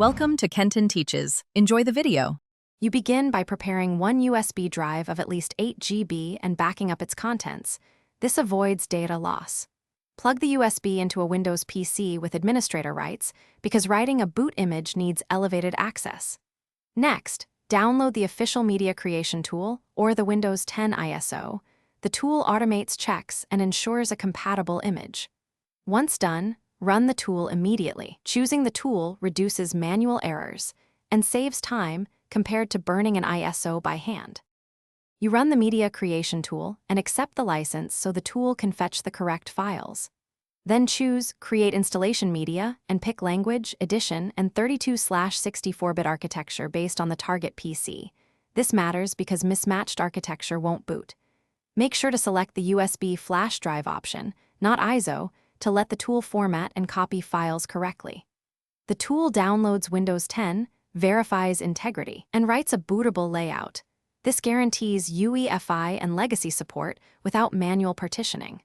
Welcome to Kenton Teaches. Enjoy the video. You begin by preparing one USB drive of at least 8 GB and backing up its contents. This avoids data loss. Plug the USB into a Windows PC with administrator rights because writing a boot image needs elevated access. Next, download the official media creation tool or the Windows 10 ISO. The tool automates checks and ensures a compatible image. Once done, run the tool immediately. Choosing the tool reduces manual errors and saves time compared to burning an ISO by hand. You run the media creation tool and accept the license so the tool can fetch the correct files. Then choose Create Installation Media and pick Language, Edition, and 32/64-bit architecture based on the target PC. This matters because mismatched architecture won't boot. Make sure to select the USB flash drive option, not ISO, to let the tool format and copy files correctly. The tool downloads Windows 10, verifies integrity, and writes a bootable layout. This guarantees UEFI and legacy support without manual partitioning.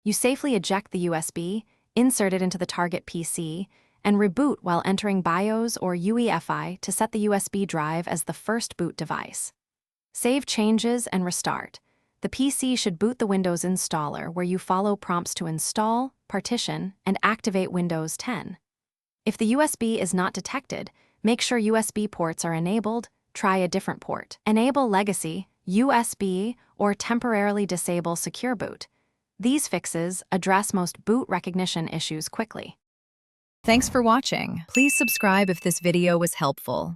You safely eject the USB, insert it into the target PC, and reboot while entering BIOS or UEFI to set the USB drive as the first boot device. Save changes and restart. The PC should boot the Windows installer where you follow prompts to install, partition, and activate Windows 10. If the USB is not detected, make sure USB ports are enabled. Try a different port. Enable Legacy, USB, or temporarily disable Secure Boot. These fixes address most boot recognition issues quickly. Thanks for watching. Please subscribe if this video was helpful.